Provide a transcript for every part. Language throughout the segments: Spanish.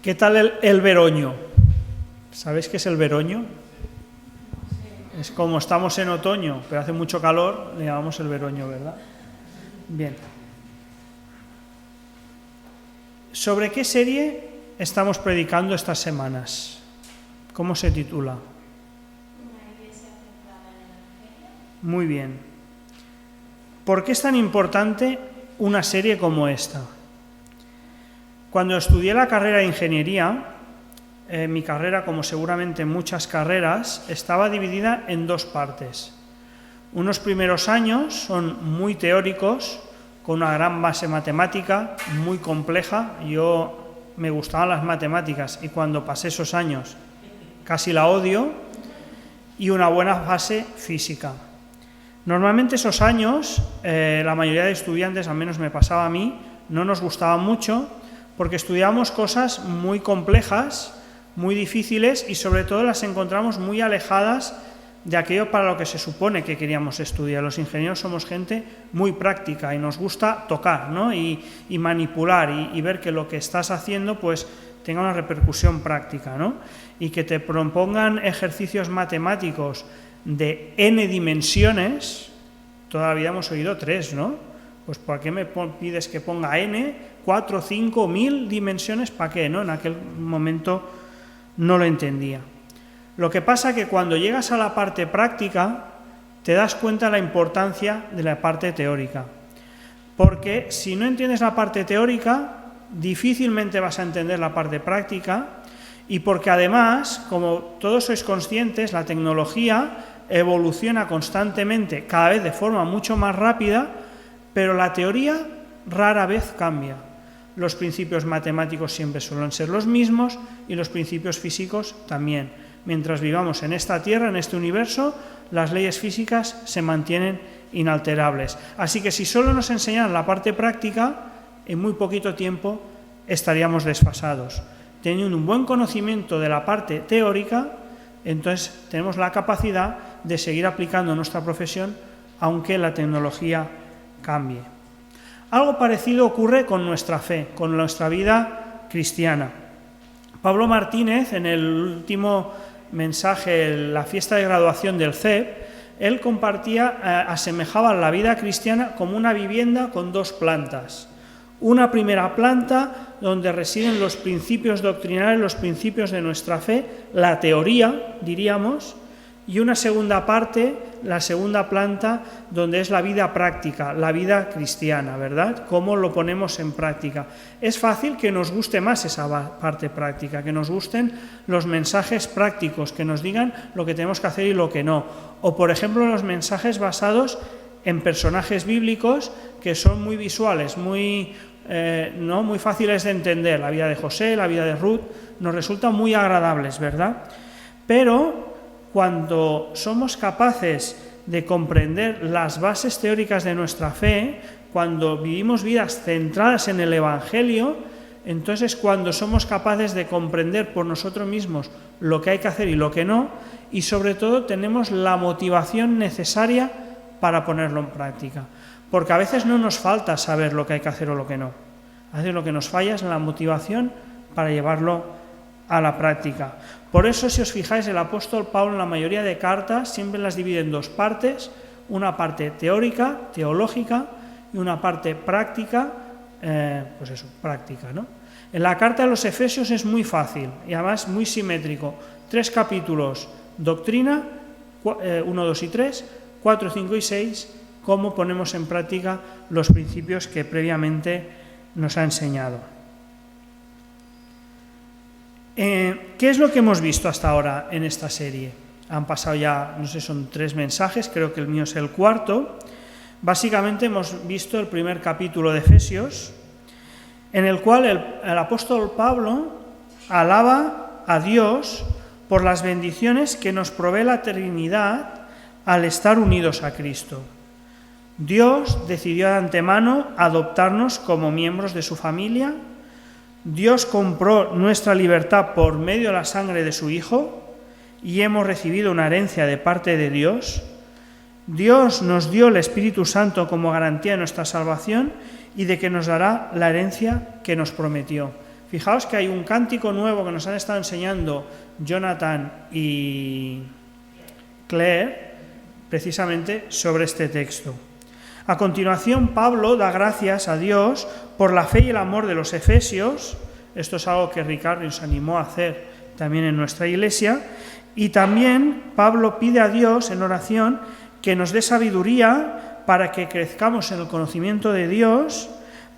¿Qué tal el veroño? ¿Sabéis qué es el veroño? Es como estamos en otoño, pero hace mucho calor, le llamamos el veroño, ¿verdad? Bien. ¿Sobre qué serie estamos predicando estas semanas? ¿Cómo se titula? Una iglesia centrada en el Evangelio. Muy bien. ¿Por qué es tan importante una serie como esta? Cuando estudié la carrera de ingeniería, mi carrera, como seguramente muchas carreras, estaba dividida en dos partes. Unos primeros años son muy teóricos, con una gran base matemática, muy compleja. Yo me gustaban las matemáticas y cuando pasé esos años casi la odio, y una buena base física. Normalmente esos años, la mayoría de estudiantes, al menos me pasaba a mí, no nos gustaban mucho porque estudiábamos cosas muy complejas, muy difíciles y sobre todo las encontramos muy alejadas de aquello para lo que se supone que queríamos estudiar. Los ingenieros somos gente muy práctica y nos gusta tocar, ¿no? y manipular y ver que lo que estás haciendo pues tenga una repercusión práctica, ¿no? Y que te propongan ejercicios matemáticos de n dimensiones. Toda la vida hemos oído 3, ¿no? Pues ¿por qué me pides que ponga n, 4, 5, 1000 dimensiones? ¿Para qué? ¿No? En aquel momento no lo entendía. Lo que pasa es que cuando llegas a la parte práctica te das cuenta de la importancia de la parte teórica. Porque si no entiendes la parte teórica, difícilmente vas a entender la parte práctica, y porque además, como todos sois conscientes, la tecnología evoluciona constantemente, cada vez de forma mucho más rápida, pero la teoría rara vez cambia. Los principios matemáticos siempre suelen ser los mismos y los principios físicos también. Mientras vivamos en esta Tierra, en este universo, las leyes físicas se mantienen inalterables. Así que si solo nos enseñan la parte práctica, en muy poquito tiempo estaríamos desfasados. Teniendo un buen conocimiento de la parte teórica, entonces tenemos la capacidad de seguir aplicando nuestra profesión aunque la tecnología cambie. Algo parecido ocurre con nuestra fe, con nuestra vida cristiana. Pablo Martínez, en el último mensaje, la fiesta de graduación del CEP, él compartía, asemejaba la vida cristiana como una vivienda con dos plantas. Una primera planta donde residen los principios doctrinales, los principios de nuestra fe, la teoría, diríamos, y una segunda parte, la segunda planta, donde es la vida práctica, la vida cristiana, ¿verdad? ¿Cómo lo ponemos en práctica? Es fácil que nos guste más esa parte práctica, que nos gusten los mensajes prácticos, que nos digan lo que tenemos que hacer y lo que no. O, por ejemplo, los mensajes basados en personajes bíblicos que son muy visuales, muy fáciles de entender. La vida de José, la vida de Ruth, nos resultan muy agradables, ¿verdad? Pero cuando somos capaces de comprender las bases teóricas de nuestra fe, cuando vivimos vidas centradas en el Evangelio, entonces cuando somos capaces de comprender por nosotros mismos lo que hay que hacer y lo que no, y sobre todo tenemos la motivación necesaria para ponerlo en práctica. Porque a veces no nos falta saber lo que hay que hacer o lo que no. A veces lo que nos falla es la motivación para llevarlo a la práctica. Por eso, si os fijáis, el apóstol Pablo en la mayoría de cartas siempre las divide en dos partes, una parte teórica, teológica, y una parte práctica, práctica, ¿no? En la carta de los Efesios es muy fácil y además muy simétrico. 3 capítulos, doctrina, 1, 2 y 3, 4, 5 y 6, cómo ponemos en práctica los principios que previamente nos ha enseñado. ¿Qué es lo que hemos visto hasta ahora en esta serie? Han pasado ya, no sé, son 3 mensajes, creo que el mío es el 4º. Básicamente hemos visto el primer capítulo de Efesios, en el cual el apóstol Pablo alaba a Dios por las bendiciones que nos provee la Trinidad al estar unidos a Cristo. Dios decidió de antemano adoptarnos como miembros de su familia. Dios compró nuestra libertad por medio de la sangre de su Hijo y hemos recibido una herencia de parte de Dios. Dios nos dio el Espíritu Santo como garantía de nuestra salvación y de que nos dará la herencia que nos prometió. Fijaos que hay un cántico nuevo que nos han estado enseñando Jonathan y Claire, precisamente sobre este texto. A continuación, Pablo da gracias a Dios por la fe y el amor de los efesios. Esto es algo que Ricardo nos animó a hacer también en nuestra iglesia. Y también Pablo pide a Dios en oración que nos dé sabiduría para que crezcamos en el conocimiento de Dios,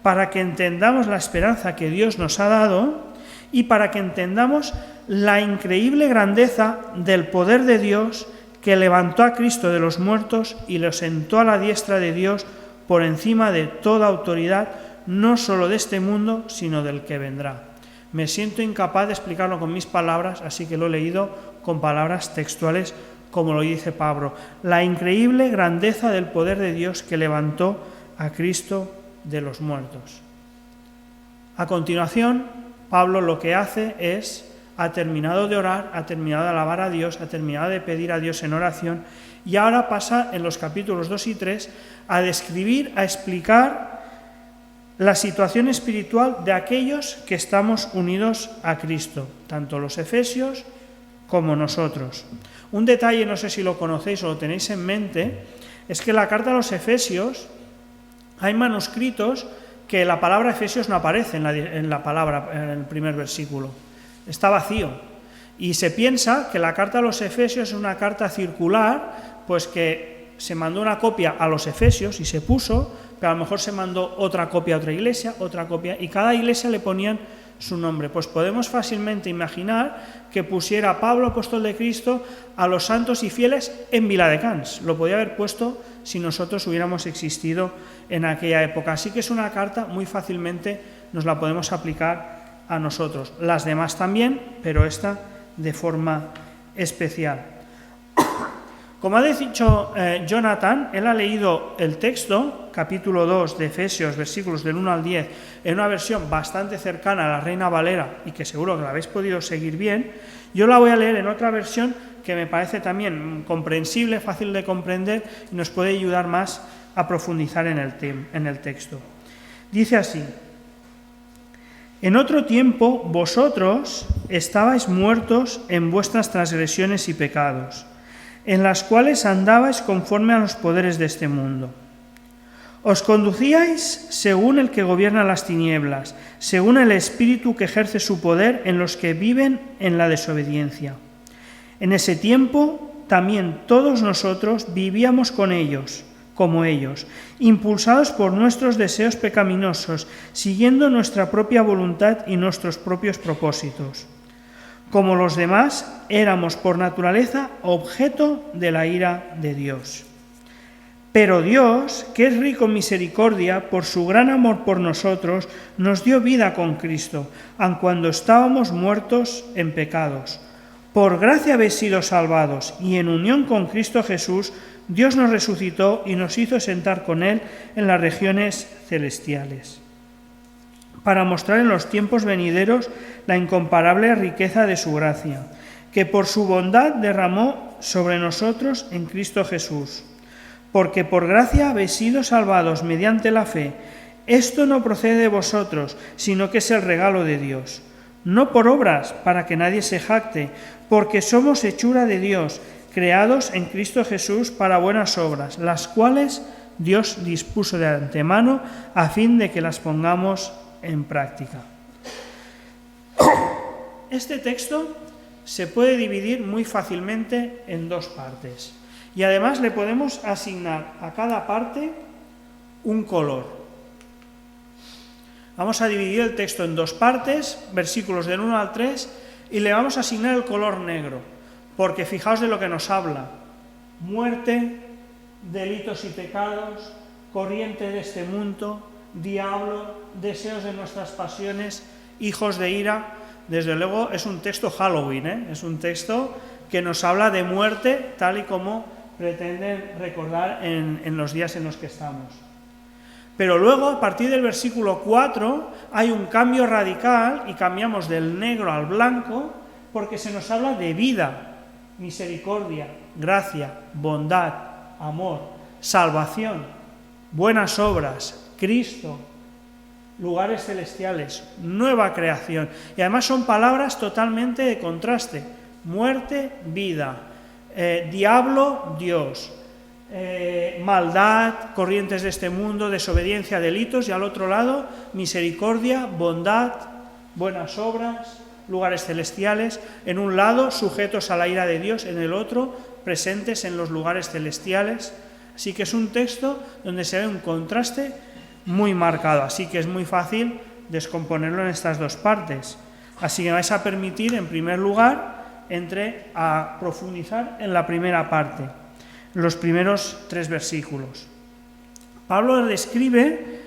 para que entendamos la esperanza que Dios nos ha dado y para que entendamos la increíble grandeza del poder de Dios que levantó a Cristo de los muertos y lo sentó a la diestra de Dios por encima de toda autoridad, no solo de este mundo, sino del que vendrá. Me siento incapaz de explicarlo con mis palabras, así que lo he leído con palabras textuales, como lo dice Pablo. La increíble grandeza del poder de Dios que levantó a Cristo de los muertos. A continuación, Pablo lo que hace es, ha terminado de orar, ha terminado de alabar a Dios, ha terminado de pedir a Dios en oración, y ahora pasa en los capítulos 2 y 3 a describir, a explicar la situación espiritual de aquellos que estamos unidos a Cristo, tanto los efesios como nosotros. Un detalle, no sé si lo conocéis o lo tenéis en mente, es que en la carta a los efesios hay manuscritos que la palabra efesios no aparece en el primer versículo. Está vacío. Y se piensa que la carta a los efesios es una carta circular, pues que se mandó una copia a los efesios y se puso, pero a lo mejor se mandó otra copia a otra iglesia, y cada iglesia le ponían su nombre. Pues podemos fácilmente imaginar que pusiera Pablo, apóstol de Cristo, a los santos y fieles en Viladecans. Lo podía haber puesto si nosotros hubiéramos existido en aquella época. Así que es una carta muy fácilmente nos la podemos aplicar a nosotros. Las demás también, pero esta de forma especial. Como ha dicho Jonathan, él ha leído el texto, capítulo 2 de Efesios, versículos del 1 al 10, en una versión bastante cercana a la Reina Valera y que seguro que la habéis podido seguir bien. Yo la voy a leer en otra versión que me parece también comprensible, fácil de comprender y nos puede ayudar más a profundizar en el texto. Dice así: en otro tiempo vosotros estabais muertos en vuestras transgresiones y pecados, en las cuales andabais conforme a los poderes de este mundo. Os conducíais según el que gobierna las tinieblas, según el espíritu que ejerce su poder en los que viven en la desobediencia. En ese tiempo también todos nosotros vivíamos con ellos, como ellos, impulsados por nuestros deseos pecaminosos, siguiendo nuestra propia voluntad y nuestros propios propósitos. Como los demás, éramos por naturaleza objeto de la ira de Dios. Pero Dios, que es rico en misericordia, por su gran amor por nosotros, nos dio vida con Cristo, aun cuando estábamos muertos en pecados. Por gracia habéis sido salvados, y en unión con Cristo Jesús, Dios nos resucitó y nos hizo sentar con Él en las regiones celestiales, para mostrar en los tiempos venideros la incomparable riqueza de su gracia, que por su bondad derramó sobre nosotros en Cristo Jesús. Porque por gracia habéis sido salvados mediante la fe. Esto no procede de vosotros, sino que es el regalo de Dios. No por obras, para que nadie se jacte, porque somos hechura de Dios, creados en Cristo Jesús para buenas obras, las cuales Dios dispuso de antemano a fin de que las pongamos en práctica. Este texto se puede dividir muy fácilmente en dos partes y además le podemos asignar a cada parte un color. Vamos a dividir el texto en dos partes, versículos del 1 al 3, y le vamos a asignar el color negro, porque fijaos de lo que nos habla: muerte, delitos y pecados, corriente de este mundo, diablo, deseos de nuestras pasiones, hijos de ira. Desde luego es un texto Halloween, es un texto que nos habla de muerte tal y como pretenden recordar en los días en los que estamos. Pero luego, a partir del versículo 4, hay un cambio radical y cambiamos del negro al blanco porque se nos habla de vida, misericordia, gracia, bondad, amor, salvación, buenas obras, Cristo, lugares celestiales, nueva creación. Y además son palabras totalmente de contraste. Muerte, vida. Diablo, Dios. Maldad, corrientes de este mundo, desobediencia, delitos. Y al otro lado, misericordia, bondad, buenas obras, lugares celestiales. En un lado, sujetos a la ira de Dios. En el otro, presentes en los lugares celestiales. Así que es un texto donde se ve un contraste muy marcado, así que es muy fácil descomponerlo en estas dos partes. Así que me vais a permitir, en primer lugar, entre a profundizar en la primera parte, los primeros 3 versículos. Pablo describe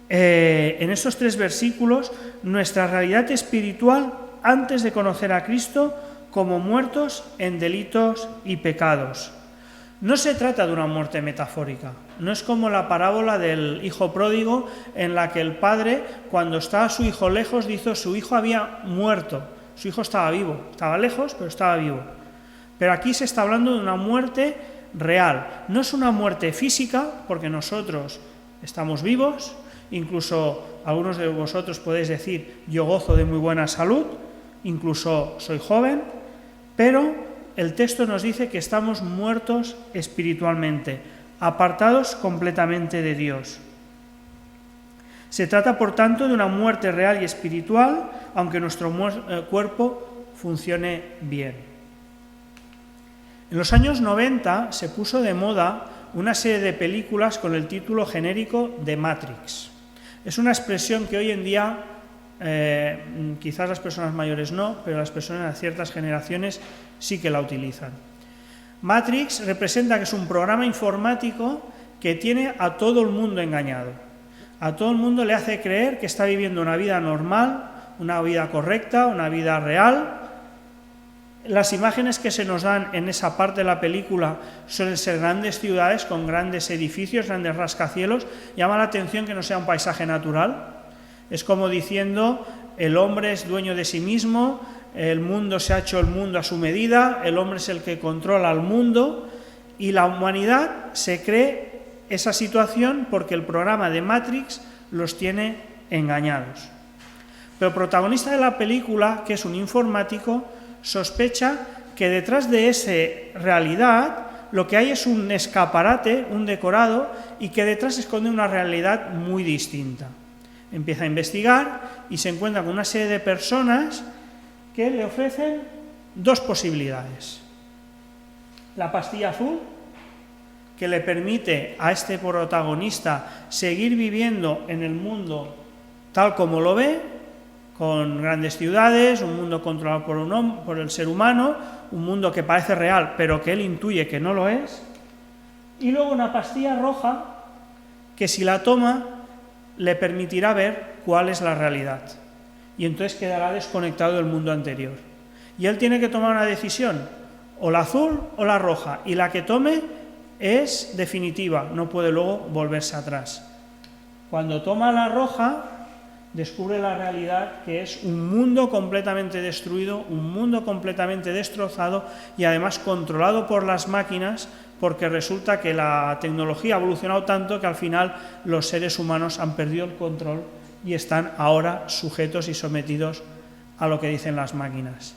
en estos 3 versículos nuestra realidad espiritual antes de conocer a Cristo como muertos en delitos y pecados. No se trata de una muerte metafórica, no es como la parábola del hijo pródigo en la que el padre, cuando estaba su hijo lejos, dice su hijo había muerto, su hijo estaba vivo, estaba lejos pero estaba vivo. Pero aquí se está hablando de una muerte real, no es una muerte física porque nosotros estamos vivos, incluso algunos de vosotros podéis decir yo gozo de muy buena salud, incluso soy joven, pero el texto nos dice que estamos muertos espiritualmente, apartados completamente de Dios. Se trata, por tanto, de una muerte real y espiritual, aunque nuestro cuerpo funcione bien. En los años 90 se puso de moda una serie de películas con el título genérico de Matrix. Es una expresión que hoy en día, quizás las personas mayores no, pero las personas de ciertas generaciones sí que la utilizan. Matrix representa que es un programa informático que tiene a todo el mundo engañado. A todo el mundo le hace creer que está viviendo una vida normal, una vida correcta, una vida real. Las imágenes que se nos dan en esa parte de la película suelen ser grandes ciudades con grandes edificios, grandes rascacielos. Llama la atención que no sea un paisaje natural. Es como diciendo, el hombre es dueño de sí mismo, el mundo se ha hecho el mundo a su medida, el hombre es el que controla al mundo y la humanidad se cree esa situación porque el programa de Matrix los tiene engañados. Pero el protagonista de la película, que es un informático, sospecha que detrás de esa realidad lo que hay es un escaparate, un decorado, y que detrás se esconde una realidad muy distinta. Empieza a investigar y se encuentra con una serie de personas que le ofrecen 2 posibilidades. La pastilla azul, que le permite a este protagonista seguir viviendo en el mundo tal como lo ve, con grandes ciudades, un mundo controlado por el ser humano, un mundo que parece real, pero que él intuye que no lo es, y luego una pastilla roja que si la toma le permitirá ver cuál es la realidad, y entonces quedará desconectado del mundo anterior. Y él tiene que tomar una decisión, o la azul o la roja, y la que tome es definitiva, no puede luego volverse atrás. Cuando toma la roja, descubre la realidad, que es un mundo completamente destruido, un mundo completamente destrozado y además controlado por las máquinas, porque resulta que la tecnología ha evolucionado tanto que al final los seres humanos han perdido el control y están ahora sujetos y sometidos a lo que dicen las máquinas.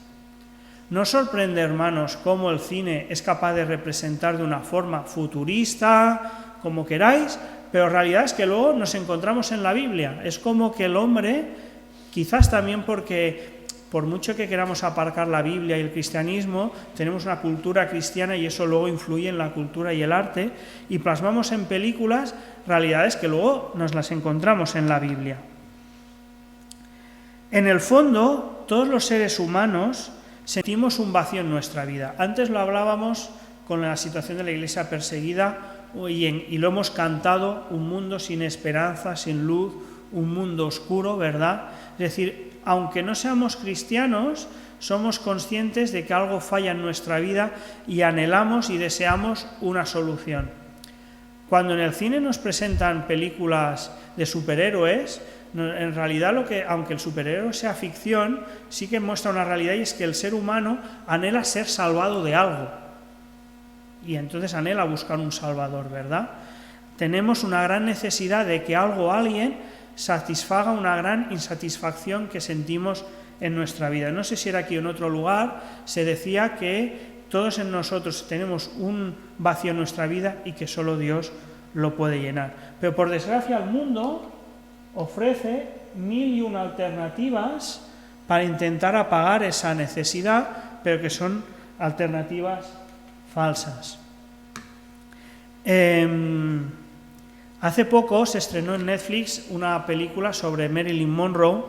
¿No os sorprende, hermanos, cómo el cine es capaz de representar de una forma futurista, como queráis, pero la realidad es que luego nos encontramos en la Biblia? Es como que el hombre, quizás también porque por mucho que queramos aparcar la Biblia y el cristianismo, tenemos una cultura cristiana y eso luego influye en la cultura y el arte, y plasmamos en películas realidades que luego nos las encontramos en la Biblia. En el fondo, todos los seres humanos sentimos un vacío en nuestra vida. Antes lo hablábamos con la situación de la iglesia perseguida y lo hemos cantado, un mundo sin esperanza, sin luz, un mundo oscuro, ¿verdad? Es decir, aunque no seamos cristianos, somos conscientes de que algo falla en nuestra vida y anhelamos y deseamos una solución. Cuando en el cine nos presentan películas de superhéroes, en realidad aunque el superhéroe sea ficción, sí que muestra una realidad, y es que el ser humano anhela ser salvado de algo. Y entonces anhela buscar un salvador, ¿verdad? Tenemos una gran necesidad de que algo o alguien satisfaga una gran insatisfacción que sentimos en nuestra vida. No sé si era aquí o en otro lugar, se decía que todos en nosotros tenemos un vacío en nuestra vida y que solo Dios lo puede llenar. Pero por desgracia el mundo ofrece 1001 alternativas para intentar apagar esa necesidad, pero que son alternativas falsas. Hace poco se estrenó en Netflix una película sobre Marilyn Monroe.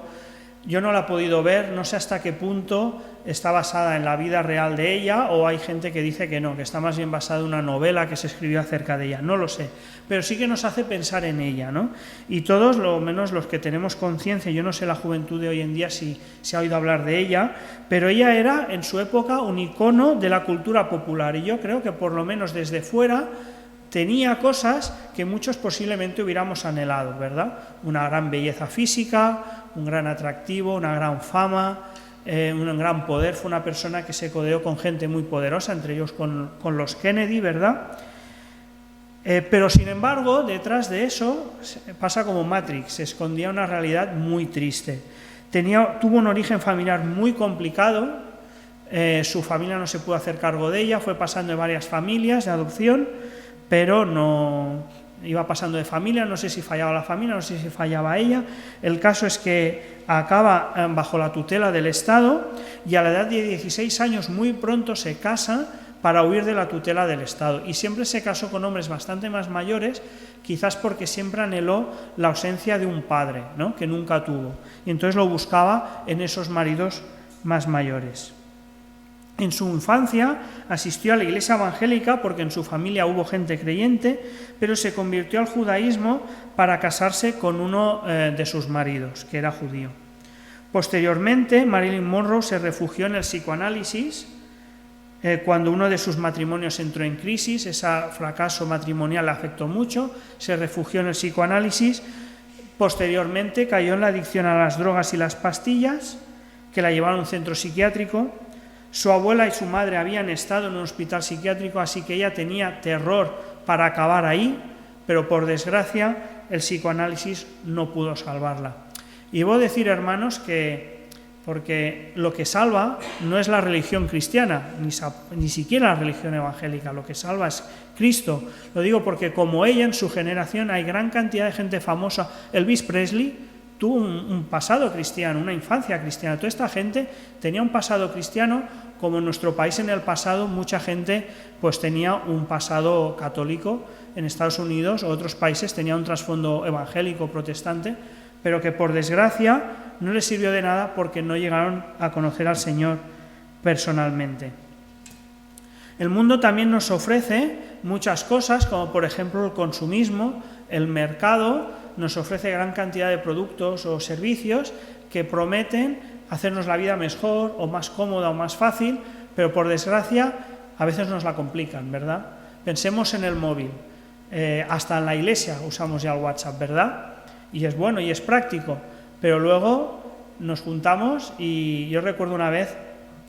Yo no la he podido ver, no sé hasta qué punto está basada en la vida real de ella, o hay gente que dice que no, que está más bien basada en una novela que se escribió acerca de ella, no lo sé, pero sí que nos hace pensar en ella, ¿no? Y todos, lo menos los que tenemos conciencia, yo no sé la juventud de hoy en día si se ha oído hablar de ella, pero ella era en su época un icono de la cultura popular, y yo creo que por lo menos desde fuera tenía cosas que muchos posiblemente hubiéramos anhelado, ¿verdad? Una gran belleza física, un gran atractivo, una gran fama, un gran poder. Fue una persona que se codeó con gente muy poderosa, entre ellos con los Kennedy, ¿verdad? Pero sin embargo, detrás de eso pasa como Matrix, se escondía una realidad muy triste. Tuvo un origen familiar muy complicado, su familia no se pudo hacer cargo de ella, fue pasando de varias familias de adopción, pero no iba pasando de familia, no sé si fallaba la familia, no sé si fallaba ella. El caso es que acaba bajo la tutela del Estado y a la edad de 16 años muy pronto se casa para huir de la tutela del Estado. Y siempre se casó con hombres bastante más mayores, quizás porque siempre anheló la ausencia de un padre, ¿no?, que nunca tuvo. Y entonces lo buscaba en esos maridos más mayores. En su infancia asistió a la iglesia evangélica porque en su familia hubo gente creyente, pero se convirtió al judaísmo para casarse con uno de sus maridos, que era judío. Posteriormente, Marilyn Monroe se refugió en el psicoanálisis cuando uno de sus matrimonios entró en crisis. Ese fracaso matrimonial le afectó mucho, se refugió en el psicoanálisis. Posteriormente cayó en la adicción a las drogas y las pastillas, que la llevaron a un centro psiquiátrico. Su abuela y su madre habían estado en un hospital psiquiátrico, así que ella tenía terror para acabar ahí, pero por desgracia el psicoanálisis no pudo salvarla. Y voy a decir, hermanos, que porque lo que salva no es la religión cristiana, ni siquiera la religión evangélica, lo que salva es Cristo. Lo digo porque como ella, en su generación hay gran cantidad de gente famosa. Elvis Presley tuvo un pasado cristiano, una infancia cristiana. Toda esta gente tenía un pasado cristiano, como en nuestro país en el pasado mucha gente pues tenía un pasado católico. En Estados Unidos o otros países tenía un trasfondo evangélico protestante, pero que por desgracia no les sirvió de nada porque no llegaron a conocer al Señor personalmente. El mundo también nos ofrece muchas cosas, como por ejemplo el consumismo. El mercado nos ofrece gran cantidad de productos o servicios que prometen hacernos la vida mejor o más cómoda o más fácil, pero por desgracia a veces nos la complican, ¿verdad? Pensemos en el móvil. Hasta en la iglesia usamos ya el WhatsApp, ¿verdad? Y es bueno y es práctico, pero luego nos juntamos y yo recuerdo una vez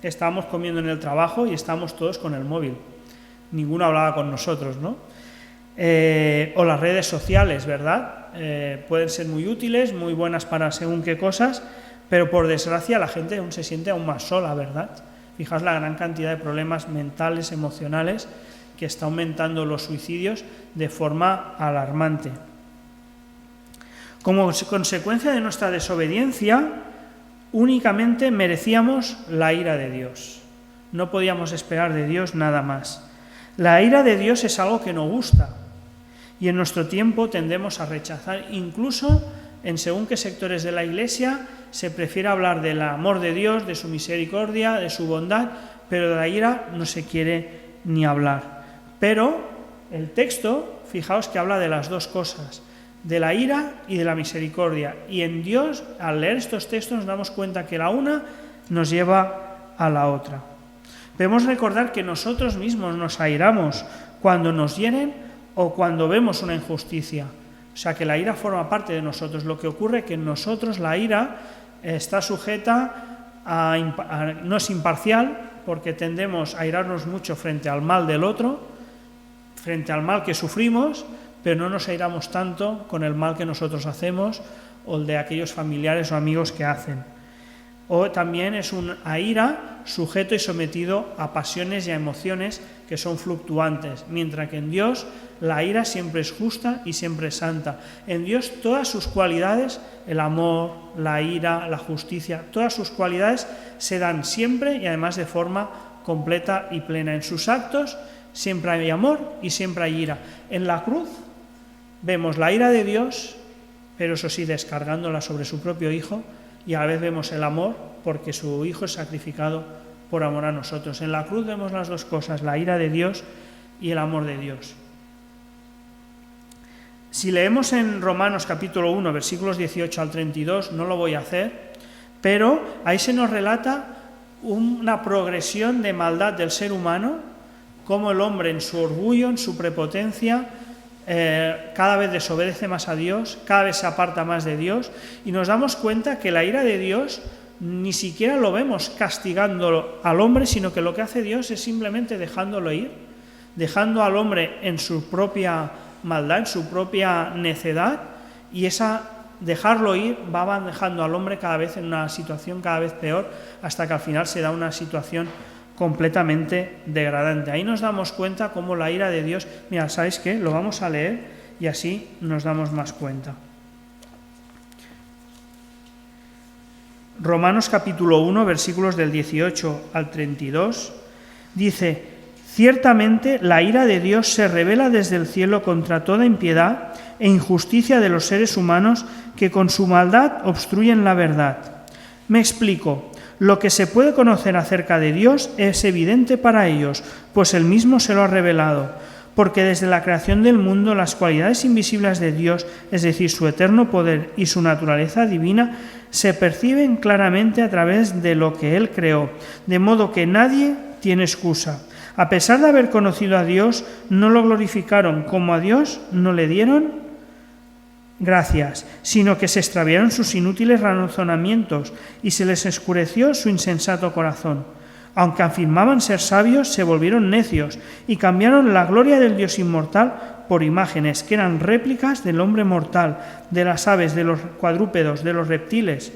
que estábamos comiendo en el trabajo y estábamos todos con el móvil. Ninguno hablaba con nosotros, ¿no? O las redes sociales, ¿verdad? Pueden ser muy útiles, muy buenas para según qué cosas, pero por desgracia la gente aún se siente aún más sola, ¿verdad? Fijaos la gran cantidad de problemas mentales, emocionales, que está aumentando los suicidios de forma alarmante. Como consecuencia de nuestra desobediencia, únicamente merecíamos la ira de Dios. No podíamos esperar de Dios nada más. La ira de Dios es algo que no gusta y en nuestro tiempo tendemos a rechazar. Incluso en según qué sectores de la Iglesia se prefiere hablar del amor de Dios, de su misericordia, de su bondad, pero de la ira no se quiere ni hablar. Pero el texto, fijaos que habla de las dos cosas, de la ira y de la misericordia. Y en Dios, al leer estos textos, nos damos cuenta que la una nos lleva a la otra. Debemos recordar que nosotros mismos nos airamos cuando nos hieren o cuando vemos una injusticia. O sea, que la ira forma parte de nosotros. Lo que ocurre es que en nosotros la ira está sujeta no es imparcial, porque tendemos a airarnos mucho frente al mal del otro, frente al mal que sufrimos, pero no nos airamos tanto con el mal que nosotros hacemos o el de aquellos familiares o amigos que hacen. O también es un aira sujeto y sometido a pasiones y a emociones que son fluctuantes, mientras que en Dios la ira siempre es justa y siempre es santa. En Dios todas sus cualidades, el amor, la ira, la justicia, todas sus cualidades se dan siempre y además de forma completa y plena. En sus actos siempre hay amor y siempre hay ira. En la cruz vemos la ira de Dios, pero eso sí, descargándola sobre su propio Hijo, y a la vez vemos el amor porque su Hijo es sacrificado por amor a nosotros. En la cruz vemos las dos cosas, la ira de Dios y el amor de Dios. Si leemos en Romanos capítulo 1, versículos 18 al 32, no lo voy a hacer, pero ahí se nos relata una progresión de maldad del ser humano, cómo el hombre en su orgullo, en su prepotencia, cada vez desobedece más a Dios, cada vez se aparta más de Dios, y nos damos cuenta que la ira de Dios ni siquiera lo vemos castigando al hombre, sino que lo que hace Dios es simplemente dejándolo ir, dejando al hombre en su propia maldad, en su propia necedad, y dejarlo ir va dejando al hombre cada vez en una situación cada vez peor, hasta que al final se da una situación completamente degradante. Ahí nos damos cuenta cómo la ira de Dios, mira, ¿sabéis qué? Lo vamos a leer y así nos damos más cuenta. Romanos capítulo 1, versículos del 18 al 32, dice: ciertamente la ira de Dios se revela desde el cielo contra toda impiedad e injusticia de los seres humanos que con su maldad obstruyen la verdad. Me explico. Lo que se puede conocer acerca de Dios es evidente para ellos, pues Él mismo se lo ha revelado, porque desde la creación del mundo las cualidades invisibles de Dios, es decir, su eterno poder y su naturaleza divina, se perciben claramente a través de lo que Él creó, de modo que nadie tiene excusa. A pesar de haber conocido a Dios, no lo glorificaron, como a Dios no le dieron gracias, sino que se extraviaron sus inútiles razonamientos y se les oscureció su insensato corazón. Aunque afirmaban ser sabios, se volvieron necios y cambiaron la gloria del Dios inmortal por imágenes que eran réplicas del hombre mortal, de las aves, de los cuadrúpedos, de los reptiles.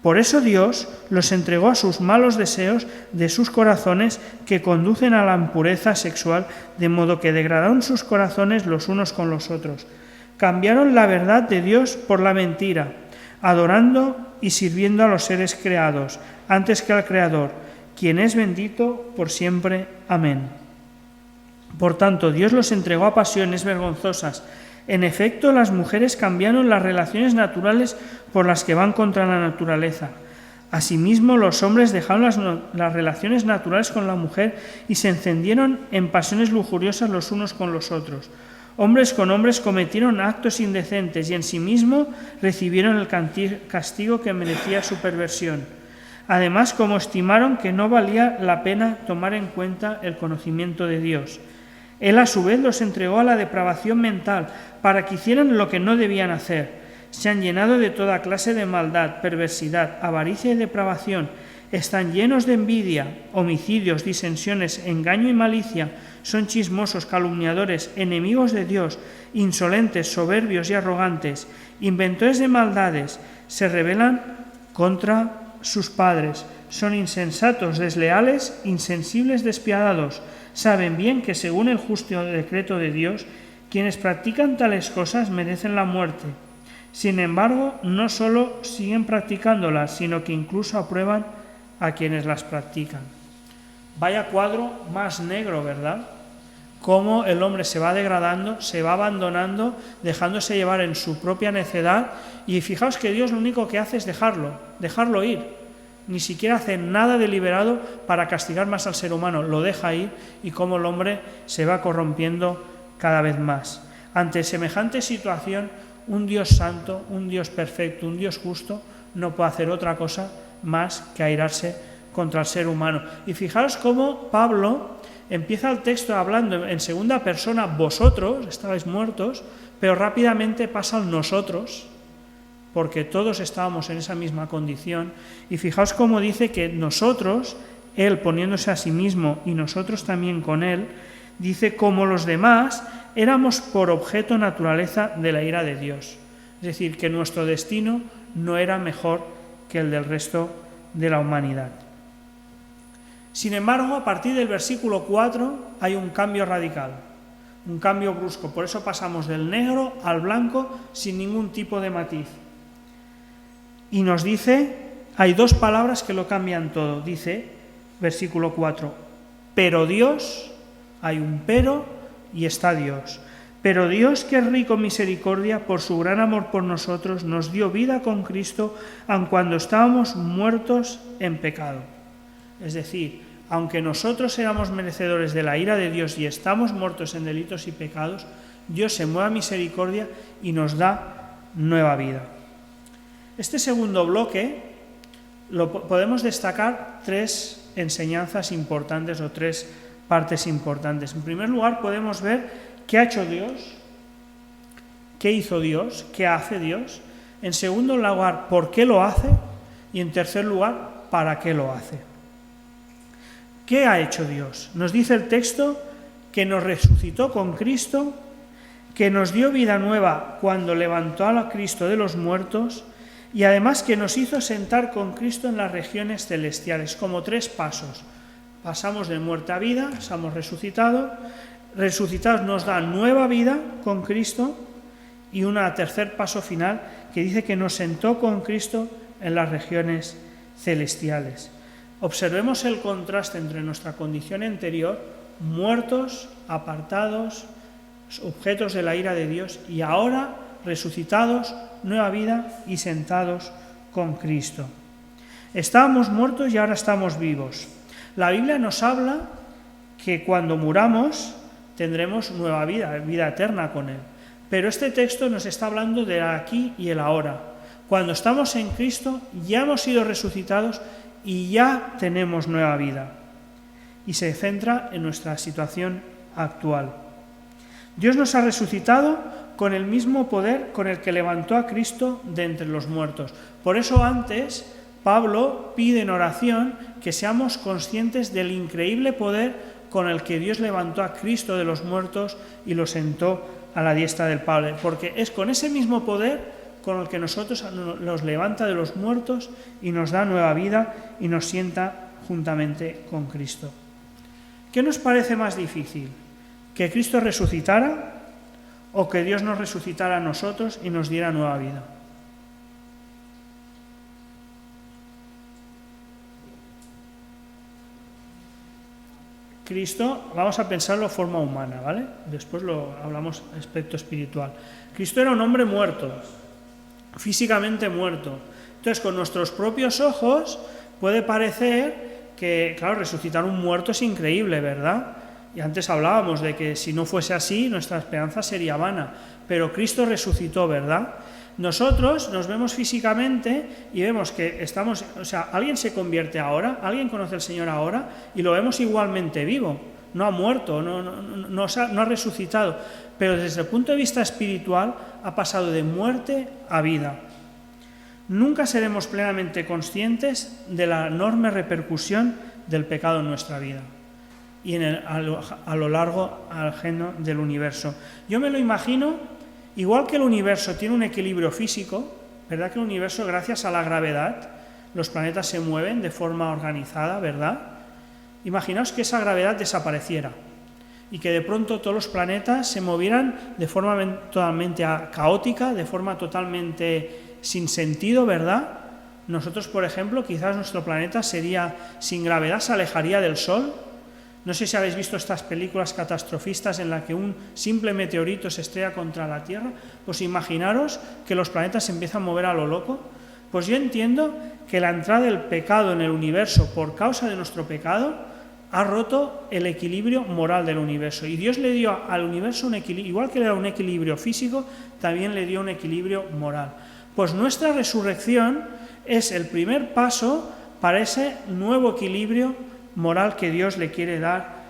Por eso Dios los entregó a sus malos deseos de sus corazones que conducen a la impureza sexual, de modo que degradaron sus corazones los unos con los otros. Cambiaron la verdad de Dios por la mentira, adorando y sirviendo a los seres creados, antes que al Creador, quien es bendito por siempre. Amén. Por tanto, Dios los entregó a pasiones vergonzosas. En efecto, las mujeres cambiaron las relaciones naturales por las que van contra la naturaleza. Asimismo, los hombres dejaron las relaciones naturales con la mujer y se encendieron en pasiones lujuriosas los unos con los otros. Hombres con hombres cometieron actos indecentes y en sí mismo recibieron el castigo que merecía su perversión. Además, como estimaron que no valía la pena tomar en cuenta el conocimiento de Dios, Él a su vez los entregó a la depravación mental para que hicieran lo que no debían hacer. Se han llenado de toda clase de maldad, perversidad, avaricia y depravación. Están llenos de envidia, homicidios, disensiones, engaño y malicia. Son chismosos, calumniadores, enemigos de Dios, insolentes, soberbios y arrogantes, inventores de maldades, se rebelan contra sus padres, son insensatos, desleales, insensibles, despiadados. Saben bien que según el justo decreto de Dios, quienes practican tales cosas merecen la muerte. Sin embargo, no solo siguen practicándolas, sino que incluso aprueban a quienes las practican. Vaya cuadro más negro, ¿verdad? Cómo el hombre se va degradando, se va abandonando, dejándose llevar en su propia necedad, y fijaos que Dios lo único que hace es dejarlo ir. Ni siquiera hace nada deliberado para castigar más al ser humano, lo deja ir, y cómo el hombre se va corrompiendo cada vez más. Ante semejante situación, un Dios santo, un Dios perfecto, un Dios justo, no puede hacer otra cosa más que airarse contra el ser humano. Y fijaos cómo Pablo empieza el texto hablando en segunda persona, vosotros estabais muertos, pero rápidamente pasa al nosotros, porque todos estábamos en esa misma condición. Y fijaos cómo dice que nosotros, Él poniéndose a sí mismo y nosotros también con Él, Dice, como los demás, éramos por objeto naturaleza de la ira de Dios. Es decir, que nuestro destino no era mejor que el del resto de la humanidad. Sin embargo, a partir del versículo 4 hay un cambio radical, un cambio brusco. Por eso pasamos del negro al blanco sin ningún tipo de matiz. Y nos dice, hay dos palabras que lo cambian todo. Dice, versículo 4, pero Dios, hay un pero y está Dios. Pero Dios, que es rico en misericordia, por su gran amor por nosotros, nos dio vida con Cristo, aun cuando estábamos muertos en pecado. Es decir, aunque nosotros éramos merecedores de la ira de Dios y estamos muertos en delitos y pecados, Dios se mueve a misericordia y nos da nueva vida. Este segundo bloque podemos destacar tres enseñanzas importantes o tres partes importantes. En primer lugar, podemos ver qué ha hecho Dios, qué hizo Dios, qué hace Dios. En segundo lugar, por qué lo hace. Y en tercer lugar, para qué lo hace. ¿Qué ha hecho Dios? Nos dice el texto que nos resucitó con Cristo, que nos dio vida nueva cuando levantó a Cristo de los muertos y además que nos hizo sentar con Cristo en las regiones celestiales, como tres pasos. Pasamos de muerte a vida, somos resucitados nos da nueva vida con Cristo y un tercer paso final que dice que nos sentó con Cristo en las regiones celestiales. Observemos el contraste entre nuestra condición anterior, muertos, apartados, objetos de la ira de Dios, y ahora resucitados, nueva vida y sentados con Cristo. Estábamos muertos y ahora estamos vivos. La Biblia nos habla que cuando muramos tendremos nueva vida, vida eterna con Él. Pero este texto nos está hablando del aquí y el ahora. Cuando estamos en Cristo ya hemos sido resucitados y ya tenemos nueva vida. Y se centra en nuestra situación actual. Dios nos ha resucitado con el mismo poder con el que levantó a Cristo de entre los muertos. Por eso antes Pablo pide en oración que seamos conscientes del increíble poder con el que Dios levantó a Cristo de los muertos y lo sentó a la diestra del Padre, porque es con ese mismo poder con el que nosotros nos levanta de los muertos y nos da nueva vida y nos sienta juntamente con Cristo. ¿Qué nos parece más difícil? ¿Que Cristo resucitara o que Dios nos resucitara a nosotros y nos diera nueva vida? Cristo, vamos a pensarlo de forma humana, ¿vale? Después lo hablamos aspecto espiritual. Cristo era un hombre muerto, físicamente muerto. Entonces, con nuestros propios ojos puede parecer que, claro, resucitar un muerto es increíble, ¿verdad? Y antes hablábamos de que si no fuese así, nuestra esperanza sería vana. Pero Cristo resucitó, ¿verdad? Nosotros nos vemos físicamente y vemos que estamos, o sea, alguien se convierte ahora, alguien conoce al Señor ahora y lo vemos igualmente vivo, no ha muerto, no ha resucitado, pero desde el punto de vista espiritual ha pasado de muerte a vida. Nunca seremos plenamente conscientes de la enorme repercusión del pecado en nuestra vida y a lo largo ajeno del universo. Yo me lo imagino. Igual que el universo tiene un equilibrio físico, ¿verdad? Que el universo, gracias a la gravedad, los planetas se mueven de forma organizada, ¿verdad? Imaginaos que esa gravedad desapareciera y que de pronto todos los planetas se movieran de forma totalmente caótica, de forma totalmente sin sentido, ¿verdad? Nosotros, por ejemplo, quizás nuestro planeta sería sin gravedad, se alejaría del Sol. No sé si habéis visto estas películas catastrofistas en las que un simple meteorito se estrella contra la Tierra. Pues imaginaros que los planetas se empiezan a mover a lo loco. Pues yo entiendo que la entrada del pecado en el universo por causa de nuestro pecado ha roto el equilibrio moral del universo. Y Dios le dio al universo un equilibrio, igual que le da un equilibrio físico, también le dio un equilibrio moral. Pues nuestra resurrección es el primer paso para ese nuevo equilibrio moral que Dios le quiere dar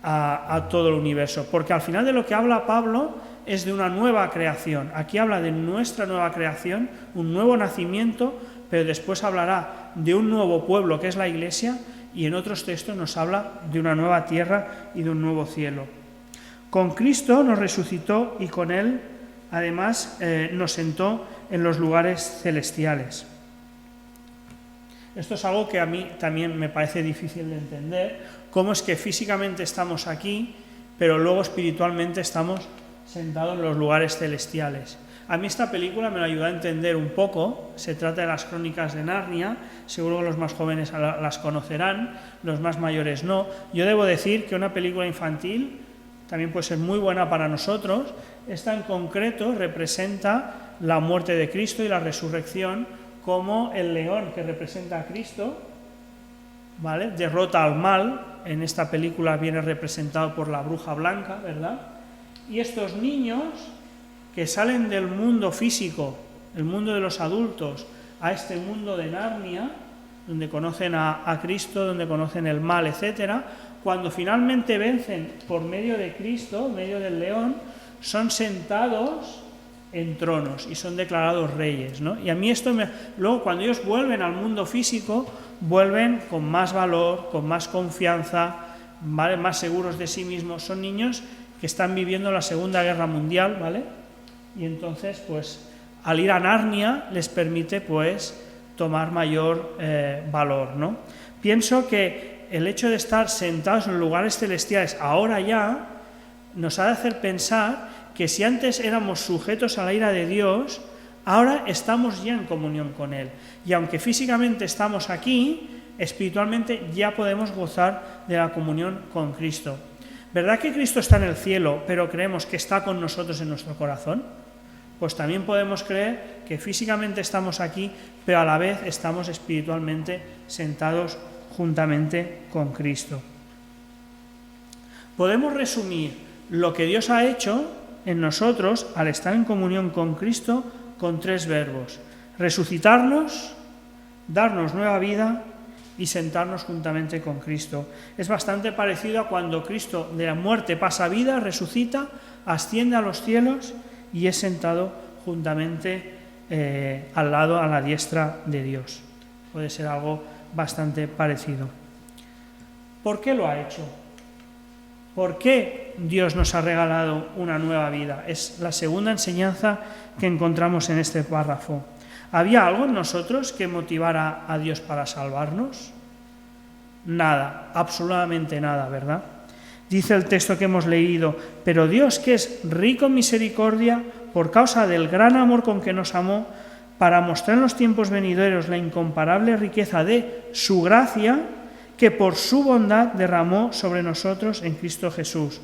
a todo el universo, porque al final de lo que habla Pablo es de una nueva creación. Aquí habla de nuestra nueva creación, un nuevo nacimiento, pero después hablará de un nuevo pueblo que es la Iglesia, y en otros textos nos habla de una nueva tierra y de un nuevo cielo. Con Cristo nos resucitó y con Él, además, nos sentó en los lugares celestiales. Esto es algo que a mí también me parece difícil de entender, cómo es que físicamente estamos aquí, pero luego espiritualmente estamos sentados en los lugares celestiales. A mí esta película me lo ayuda a entender un poco. Se trata de las Crónicas de Narnia, seguro que los más jóvenes las conocerán, los más mayores no. Yo debo decir que una película infantil también puede ser muy buena para nosotros. Esta en concreto representa la muerte de Cristo y la resurrección, como el león que representa a Cristo, ¿vale?, derrota al mal. En esta película viene representado por la bruja blanca, ¿verdad? Y estos niños que salen del mundo físico, el mundo de los adultos, a este mundo de Narnia, donde conocen a Cristo, donde conocen el mal, etc., cuando finalmente vencen por medio de Cristo, medio del león, son sentados en tronos y son declarados reyes, ¿no? Y a mí esto luego cuando ellos vuelven al mundo físico, vuelven con más valor, con más confianza, ¿vale?, más seguros de sí mismos. Son niños que están viviendo la Segunda Guerra Mundial, ¿vale? Y entonces, pues, al ir a Narnia les permite, pues, tomar mayor valor, ¿no? Pienso que el hecho de estar sentados en lugares celestiales ahora ya nos ha de hacer pensar que si antes éramos sujetos a la ira de Dios, ahora estamos ya en comunión con Él. Y aunque físicamente estamos aquí, espiritualmente ya podemos gozar de la comunión con Cristo. ¿Verdad que Cristo está en el cielo, pero creemos que está con nosotros en nuestro corazón? Pues también podemos creer que físicamente estamos aquí, pero a la vez estamos espiritualmente sentados juntamente con Cristo. Podemos resumir lo que Dios ha hecho en nosotros al estar en comunión con Cristo con 3 verbos: resucitarnos, darnos nueva vida y sentarnos juntamente con Cristo. Es bastante parecido a cuando Cristo de la muerte pasa a vida, resucita, asciende a los cielos y es sentado juntamente al lado, a la diestra de Dios. Puede ser algo bastante parecido. ¿Por qué lo ha hecho? ¿Por qué Dios nos ha regalado una nueva vida? Es la segunda enseñanza que encontramos en este párrafo. ¿Había algo en nosotros que motivara a Dios para salvarnos? Nada, absolutamente nada, ¿verdad? Dice el texto que hemos leído: pero Dios, que es rico en misericordia, por causa del gran amor con que nos amó, para mostrar en los tiempos venideros la incomparable riqueza de su gracia, que por su bondad derramó sobre nosotros en Cristo Jesús.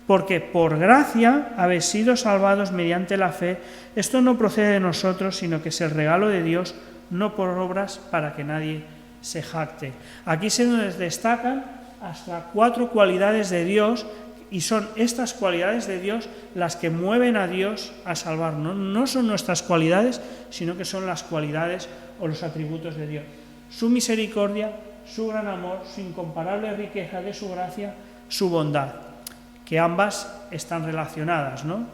Porque por gracia habéis sido salvados mediante la fe. Esto no procede de nosotros, sino que es el regalo de Dios, no por obras, para que nadie se jacte. Aquí se nos destacan hasta 4 cualidades de Dios, y son estas cualidades de Dios las que mueven a Dios a salvarnos. No son nuestras cualidades, sino que son las cualidades o los atributos de Dios. Su misericordia, su gran amor, su incomparable riqueza de su gracia, su bondad, que ambas están relacionadas, ¿no?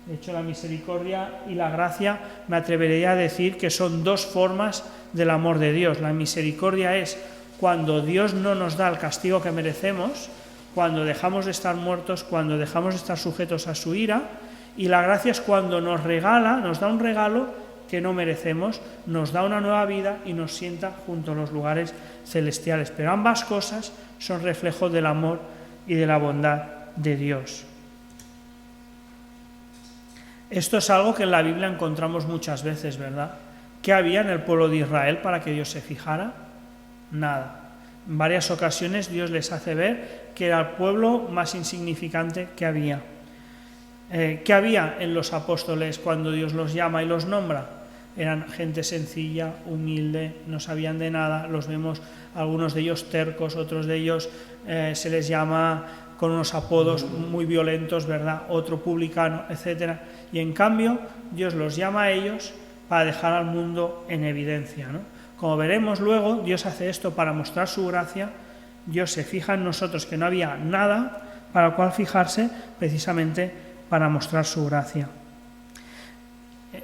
De hecho, la misericordia y la gracia me atrevería a decir que son 2 formas del amor de Dios. La misericordia es cuando Dios no nos da el castigo que merecemos, cuando dejamos de estar muertos, cuando dejamos de estar sujetos a su ira, y la gracia es cuando nos da un regalo que no merecemos, nos da una nueva vida y nos sienta junto a los lugares celestiales. Pero ambas cosas son reflejo del amor y de la bondad de Dios. Esto es algo que en la Biblia encontramos muchas veces, ¿verdad? ¿Qué había en el pueblo de Israel para que Dios se fijara? Nada. En varias ocasiones Dios les hace ver que era el pueblo más insignificante que había. ¿Qué había en los apóstoles cuando Dios los llama y los nombra? Eran gente sencilla, humilde, no sabían de nada. Los vemos, algunos de ellos tercos, otros de ellos se les llama con unos apodos muy violentos, ¿verdad? Otro publicano, etc. Y en cambio, Dios los llama a ellos para dejar al mundo en evidencia, ¿no? Como veremos luego, Dios hace esto para mostrar su gracia. Dios se fija en nosotros, que no había nada para el cual fijarse, precisamente para mostrar su gracia.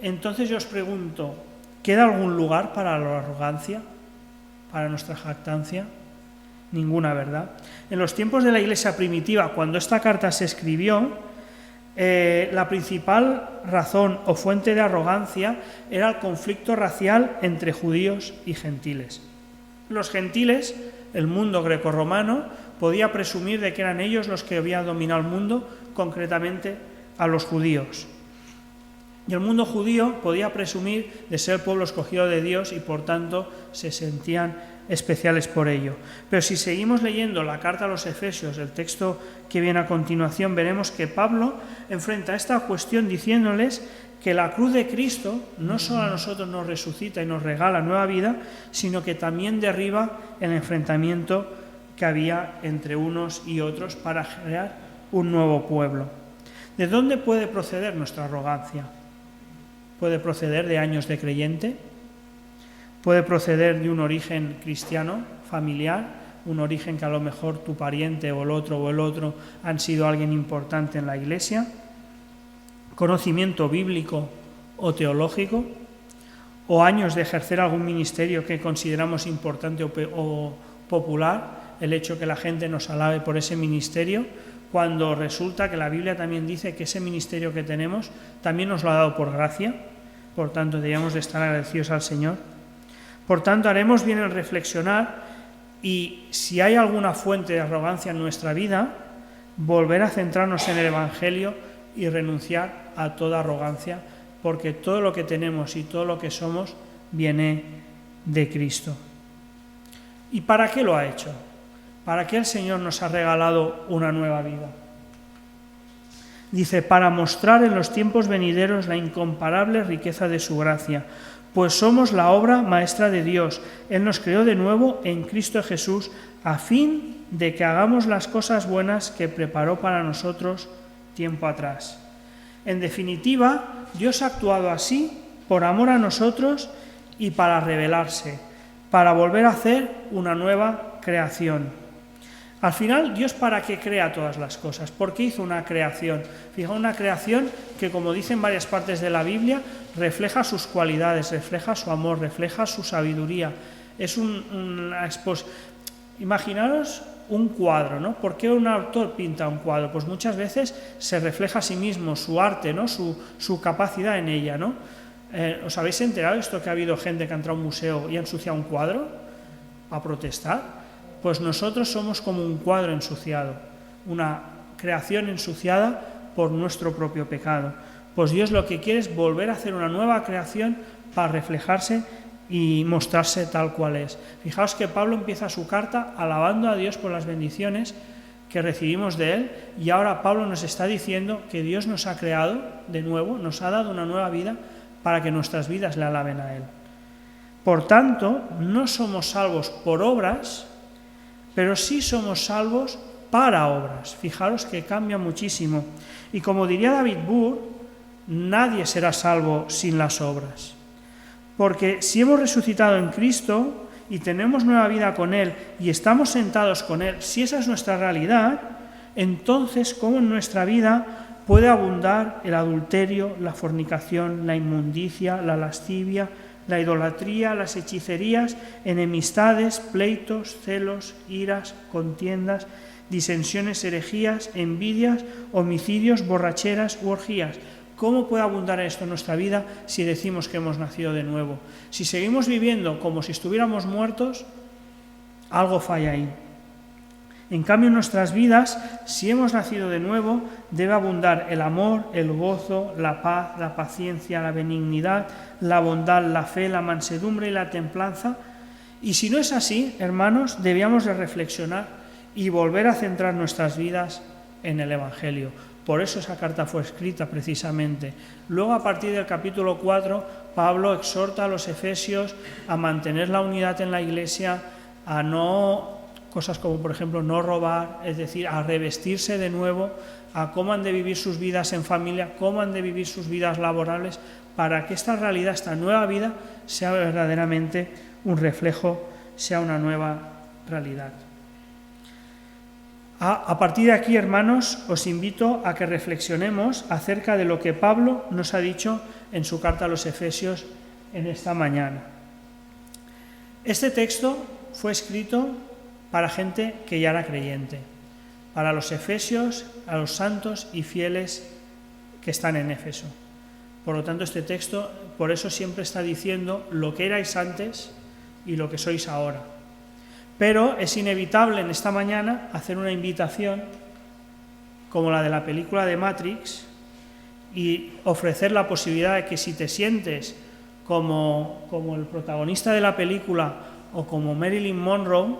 Entonces yo os pregunto, ¿queda algún lugar para la arrogancia, para nuestra jactancia? Ninguna, ¿verdad? En los tiempos de la Iglesia primitiva, cuando esta carta se escribió, la principal razón o fuente de arrogancia era el conflicto racial entre judíos y gentiles. Los gentiles, el mundo grecorromano, podía presumir de que eran ellos los que habían dominado el mundo, concretamente a los judíos. Y el mundo judío podía presumir de ser el pueblo escogido de Dios y por tanto se sentían especiales por ello. Pero si seguimos leyendo la carta a los Efesios, el texto que viene a continuación, veremos que Pablo enfrenta esta cuestión diciéndoles que la cruz de Cristo no solo a nosotros nos resucita y nos regala nueva vida, sino que también derriba el enfrentamiento que había entre unos y otros para crear un nuevo pueblo. ¿De dónde puede proceder nuestra arrogancia? ¿Puede proceder de años de creyente? ¿Puede proceder de un origen cristiano, familiar? Un origen que a lo mejor tu pariente o el otro han sido alguien importante en la iglesia. ¿Conocimiento bíblico o teológico? ¿O años de ejercer algún ministerio que consideramos importante o popular? El hecho que la gente nos alabe por ese ministerio, cuando resulta que la Biblia también dice que ese ministerio que tenemos también nos lo ha dado por gracia, por tanto debemos de estar agradecidos al Señor. Por tanto, haremos bien en reflexionar y si hay alguna fuente de arrogancia en nuestra vida, volver a centrarnos en el Evangelio y renunciar a toda arrogancia, porque todo lo que tenemos y todo lo que somos viene de Cristo. ¿Y para qué lo ha hecho? ¿Para qué el Señor nos ha regalado una nueva vida? Dice, para mostrar en los tiempos venideros la incomparable riqueza de su gracia, pues somos la obra maestra de Dios. Él nos creó de nuevo en Cristo Jesús, a fin de que hagamos las cosas buenas que preparó para nosotros tiempo atrás. En definitiva, Dios ha actuado así por amor a nosotros y para revelarse, para volver a hacer una nueva creación. Al final, ¿Dios para qué crea todas las cosas? ¿Por qué hizo una creación? Fijaos, una creación que, como dicen varias partes de la Biblia, refleja sus cualidades, refleja su amor, refleja su sabiduría. Es Imaginaros un cuadro, ¿no? ¿Por qué un autor pinta un cuadro? Pues muchas veces se refleja a sí mismo, su arte, ¿no? Su capacidad en ella, ¿no? ¿Os habéis enterado de esto que ha habido gente que ha entrado a un museo y ha ensuciado un cuadro a protestar? Pues nosotros somos como un cuadro ensuciado, una creación ensuciada por nuestro propio pecado. Pues Dios lo que quiere es volver a hacer una nueva creación para reflejarse y mostrarse tal cual es. Fijaos que Pablo empieza su carta alabando a Dios por las bendiciones que recibimos de Él, y ahora Pablo nos está diciendo que Dios nos ha creado de nuevo, nos ha dado una nueva vida para que nuestras vidas le alaben a Él. Por tanto, no somos salvos por obras, pero sí somos salvos para obras. Fijaros que cambia muchísimo. Y como diría David Burr, nadie será salvo sin las obras. Porque si hemos resucitado en Cristo y tenemos nueva vida con Él y estamos sentados con Él, si esa es nuestra realidad, entonces ¿cómo en nuestra vida puede abundar el adulterio, la fornicación, la inmundicia, la lascivia, la idolatría, las hechicerías, enemistades, pleitos, celos, iras, contiendas, disensiones, herejías, envidias, homicidios, borracheras u orgías? ¿Cómo puede abundar esto en nuestra vida si decimos que hemos nacido de nuevo? Si seguimos viviendo como si estuviéramos muertos, algo falla ahí. En cambio, en nuestras vidas, si hemos nacido de nuevo, debe abundar el amor, el gozo, la paz, la paciencia, la benignidad, la bondad, la fe, la mansedumbre y la templanza. Y si no es así, hermanos, debíamos de reflexionar y volver a centrar nuestras vidas en el Evangelio. Por eso esa carta fue escrita precisamente. Luego, a partir del capítulo 4, Pablo exhorta a los efesios a mantener la unidad en la Iglesia, a no... cosas como, por ejemplo, no robar, es decir, a revestirse de nuevo, a cómo han de vivir sus vidas en familia, cómo han de vivir sus vidas laborales, para que esta realidad, esta nueva vida, sea verdaderamente un reflejo, sea una nueva realidad. A partir de aquí, hermanos, os invito a que reflexionemos acerca de lo que Pablo nos ha dicho en su carta a los Efesios en esta mañana. Este texto fue escrito para gente que ya era creyente, para los efesios, a los santos y fieles que están en Éfeso. Por lo tanto, este texto, por eso siempre está diciendo lo que erais antes y lo que sois ahora. Pero es inevitable en esta mañana hacer una invitación como la de la película de Matrix y ofrecer la posibilidad de que si te sientes como el protagonista de la película o como Marilyn Monroe,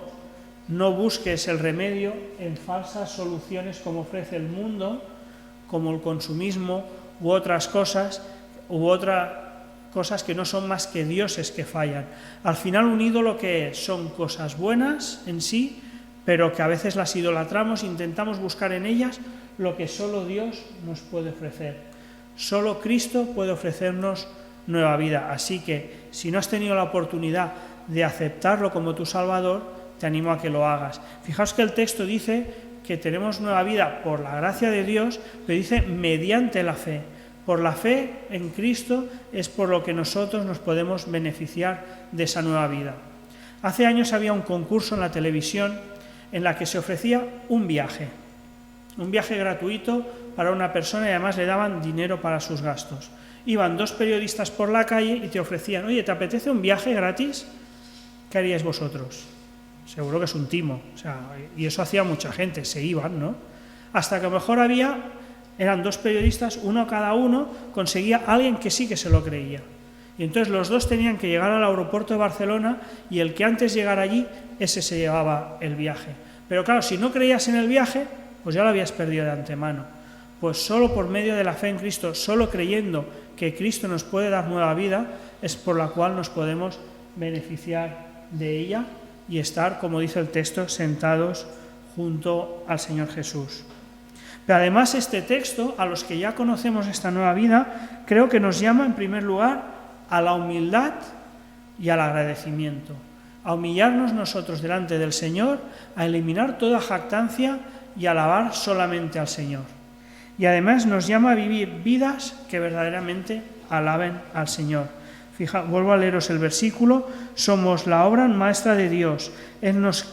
no busques el remedio en falsas soluciones como ofrece el mundo, como el consumismo u otras cosas que no son más que dioses que fallan. Al final un ídolo que son cosas buenas en sí, pero que a veces las idolatramos, intentamos buscar en ellas lo que solo Dios nos puede ofrecer. Solo Cristo puede ofrecernos nueva vida. Así que si no has tenido la oportunidad de aceptarlo como tu Salvador, te animo a que lo hagas. Fijaos que el texto dice que tenemos nueva vida por la gracia de Dios, pero dice mediante la fe. Por la fe en Cristo es por lo que nosotros nos podemos beneficiar de esa nueva vida. Hace años había un concurso en la televisión en la que se ofrecía un viaje gratuito para una persona y además le daban dinero para sus gastos. Iban 2 periodistas por la calle y te ofrecían, oye, ¿te apetece un viaje gratis? ¿Qué haríais vosotros? Seguro que es un timo, y eso hacía mucha gente, se iban, ¿no? Hasta que a lo mejor eran 2 periodistas, uno cada uno, conseguía a alguien que sí que se lo creía. Y entonces los 2 tenían que llegar al aeropuerto de Barcelona y el que antes llegara allí, ese se llevaba el viaje. Pero claro, si no creías en el viaje, pues ya lo habías perdido de antemano. Pues solo por medio de la fe en Cristo, solo creyendo que Cristo nos puede dar nueva vida, es por la cual nos podemos beneficiar de ella y estar, como dice el texto, sentados junto al Señor Jesús. Pero además este texto, a los que ya conocemos esta nueva vida, creo que nos llama en primer lugar a la humildad y al agradecimiento. A humillarnos nosotros delante del Señor, a eliminar toda jactancia y a alabar solamente al Señor. Y además nos llama a vivir vidas que verdaderamente alaben al Señor. Vuelvo a leeros el versículo, somos la obra maestra de Dios. Él nos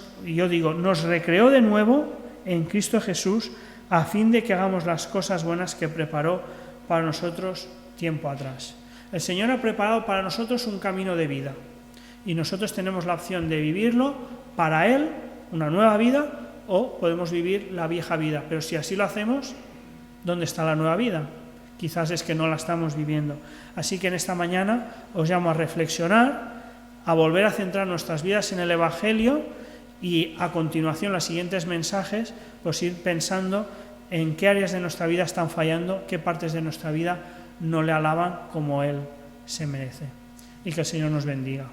recreó de nuevo en Cristo Jesús a fin de que hagamos las cosas buenas que preparó para nosotros tiempo atrás. El Señor ha preparado para nosotros un camino de vida y nosotros tenemos la opción de vivirlo para Él, una nueva vida, o podemos vivir la vieja vida. Pero si así lo hacemos, ¿dónde está la nueva vida? Quizás es que no la estamos viviendo. Así que en esta mañana os llamo a reflexionar, a volver a centrar nuestras vidas en el Evangelio y a continuación los siguientes mensajes, pues ir pensando en qué áreas de nuestra vida están fallando, qué partes de nuestra vida no le alaban como Él se merece. Y que el Señor nos bendiga.